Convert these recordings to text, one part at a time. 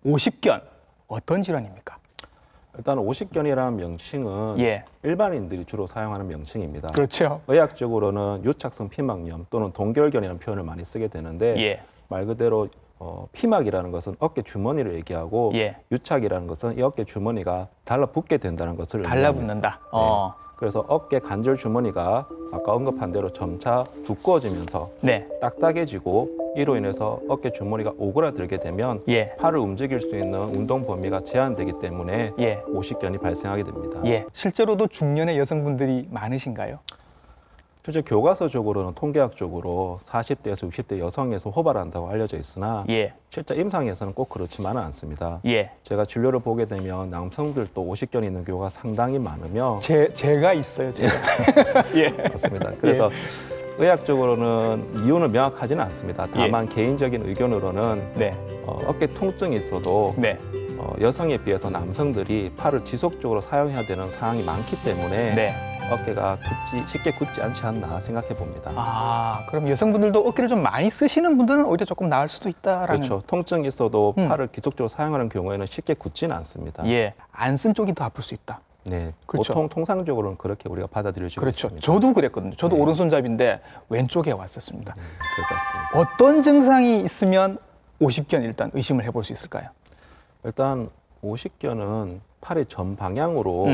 50견 어떤 질환입니까? 일단 오십견이라는 명칭은 예. 일반인들이 주로 사용하는 명칭입니다. 그렇죠. 의학적으로는 유착성 피막염 또는 동결견이라는 표현을 많이 쓰게 되는데 예. 말 그대로 피막이라는 것은 어깨 주머니를 얘기하고 예. 유착이라는 것은 이 어깨 주머니가 달라붙게 된다는 것을 의미합니다. 달라붙는다. 그래서 어깨 관절 주머니가 아까 언급한 대로 점차 두꺼워지면서 네. 딱딱해지고 이로 인해서 어깨 주머니가 오그라들게 되면 예. 팔을 움직일 수 있는 운동 범위가 제한되기 때문에 예. 오십견이 발생하게 됩니다. 예. 실제로도 중년의 여성분들이 많으신가요? 실제 교과서적으로는 통계학적으로 40대에서 60대 여성에서 호발한다고 알려져 있으나 예. 실제 임상에서는 꼭 그렇지만은 않습니다. 예. 제가 진료를 보게 되면 남성들도 오십견이 있는 경우가 상당히 많으며 제가 있어요, 제가. 예. 맞습니다. 그래서 의학적으로는 이유는 명확하지는 않습니다. 다만 개인적인 의견으로는 네. 어깨 통증이 있어도 네. 여성에 비해서 남성들이 팔을 지속적으로 사용해야 되는 상황이 많기 때문에 네. 어깨가 쉽게 굳지 않지 않나 생각해 봅니다. 아, 그럼 여성분들도 어깨를 좀 많이 쓰시는 분들은 오히려 조금 나을 수도 있다라는. 그렇죠. 통증이 있어도 팔을 지속적으로 사용하는 경우에는 쉽게 굳지는 않습니다. 예. 안 쓴 쪽이 더 아플 수 있다. 네, 그렇죠. 보통 통상적으로는 그렇게 우리가 받아들여지고 그렇죠. 있습니다. 저도 그랬거든요. 저도 네. 오른손잡이인데 왼쪽에 왔었습니다. 그럴 것 같습니다. 어떤 증상이 있으면 오십견 일단 의심을 해볼 수 있을까요? 일단 오십견은 팔의 전 방향으로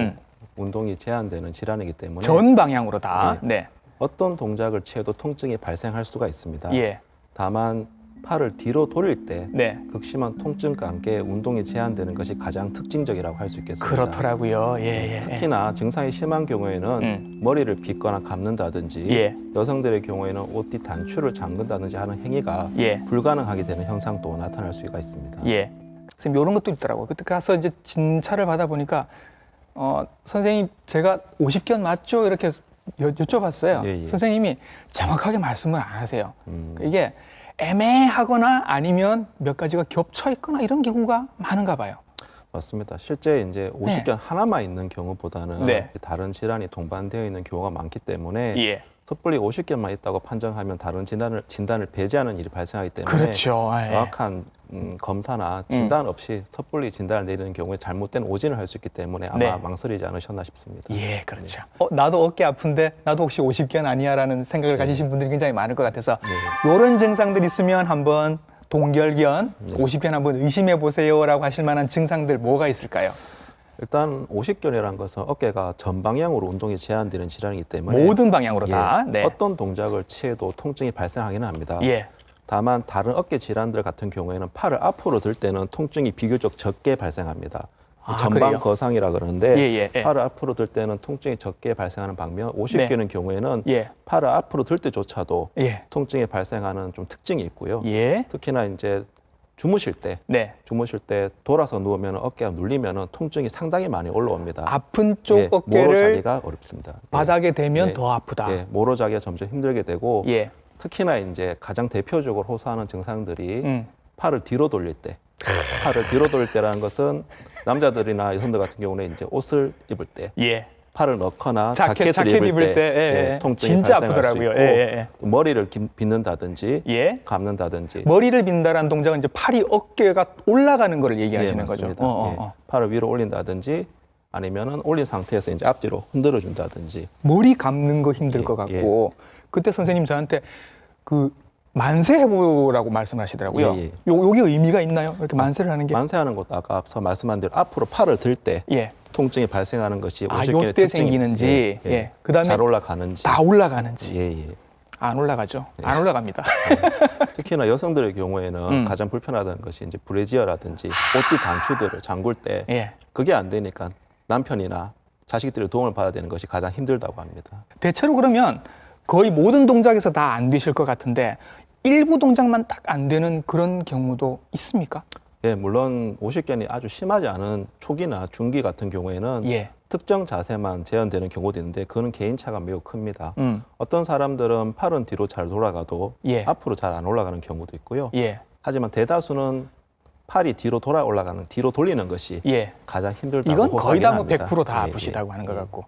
운동이 제한되는 질환이기 때문에 전 방향으로 다. 네. 어떤 동작을 취해도 통증이 발생할 수가 있습니다. 예. 다만 팔을 뒤로 돌릴 때 네. 극심한 통증과 함께 운동이 제한되는 것이 가장 특징적이라고 할 수 있겠습니다. 그렇더라고요. 예, 예. 특히나 증상이 심한 경우에는 머리를 빗거나 감는다든지 예. 여성들의 경우에는 옷뒤 단추를 잠근다든지 하는 행위가 예. 불가능하게 되는 현상도 나타날 수가 있습니다. 예. 선생님 이런 것도 있더라고요. 그때 가서 이제 진찰을 받아 보니까 선생님 제가 50견 맞죠? 이렇게 여쭤봤어요. 예, 예. 선생님이 정확하게 말씀을 안 하세요. 이게 애매하거나 아니면 몇 가지가 겹쳐 있거나 이런 경우가 많은가 봐요. 맞습니다. 실제 이제 오십견 하나만 있는 경우보다는 네. 다른 질환이 동반되어 있는 경우가 많기 때문에 예. 섣불리 오십견만 있다고 판정하면 다른 진단을 배제하는 일이 발생하기 때문에 그렇죠. 예. 정확한 검사나 진단 없이 섣불리 진단을 내리는 경우에 잘못된 오진을 할 수 있기 때문에 아마 네. 망설이지 않으셨나 싶습니다. 예, 그렇죠. 나도 어깨 아픈데 나도 혹시 50견 아니야라는 생각을 가지신 분들이 굉장히 많을 것 같아서 이런 증상들 있으면 한번 동결견, 50견 한번 의심해 보세요라고 하실 만한 증상들 뭐가 있을까요? 일단 오십견이라는 것은 어깨가 전방향으로 운동이 제한되는 질환이기 때문에 모든 방향으로 다. 네. 어떤 동작을 취해도 통증이 발생하기는 합니다. 예. 다만 다른 어깨 질환들 같은 경우에는 팔을 앞으로 들 때는 통증이 비교적 적게 발생합니다. 전방 그래요? 거상이라 그러는데 예. 팔을 앞으로 들 때는 통증이 적게 발생하는 반면 오십견의 경우에는 예. 팔을 앞으로 들 때조차도 예. 통증이 발생하는 좀 특징이 있고요. 예. 특히나 이제 주무실 때 돌아서 누우면 어깨가 눌리면 통증이 상당히 많이 올라옵니다. 아픈 쪽 모로 어깨를 자기가 어렵습니다. 바닥에 대면 예. 더 아프다. 예, 모로 자기가 점점 힘들게 되고 예. 특히나 이제 가장 대표적으로 호소하는 증상들이 팔을 뒤로 돌릴 때, 팔을 뒤로 돌릴 때라는 것은 남자들이나 여성들 같은 경우는 이제 옷을 입을 때, 예. 팔을 넣거나 자켓 자켓을 입을 때, 통증이 진짜 발생할 아프더라고요. 수 있고 예. 또 머리를 빗는다든지 예. 감는다든지 머리를 빈다라는 동작은 이제 팔이 어깨가 올라가는 거를 얘기하시는 거죠. 맞습니다. 예. 팔을 위로 올린다든지 아니면은 올린 상태에서 이제 앞뒤로 흔들어 준다든지 머리 감는 거 힘들 것 같고 그때 선생님 저한테 그 만세 해보라고 말씀하시더라고요. 예. 요게 의미가 있나요? 이렇게 만세를 하는 게? 만세하는 것도 아까 앞서 말씀한 대로 앞으로 팔을 들 때 예. 통증이 발생하는 것이 요때 특징입니다. 생기는지, 그다음에 잘 올라가는지, 다 올라가는지. 예. 안 올라가죠. 안 올라갑니다. 특히나 여성들의 경우에는 가장 불편하다는 것이 이제 브래지어라든지 옷뒤 단추들을 잠글 때 예. 그게 안 되니까 남편이나 자식들의 도움을 받아야 되는 것이 가장 힘들다고 합니다. 대체로 그러면 거의 모든 동작에서 다 안 되실 것 같은데 일부 동작만 딱 안 되는 그런 경우도 있습니까? 예, 물론 오십견이 아주 심하지 않은 초기나 중기 같은 경우에는 예. 특정 자세만 제한되는 경우도 있는데 그거는 개인차가 매우 큽니다. 음. 어떤 사람들은 팔은 뒤로 잘 돌아가도 예. 앞으로 잘 안 올라가는 경우도 있고요. 예. 하지만 대다수는 팔이 뒤로 돌리는 것이 예. 가장 힘들다고 이건 거의 다 뭐 호소하긴 합니다. 100%다 예, 아프시다고 하는 것 같고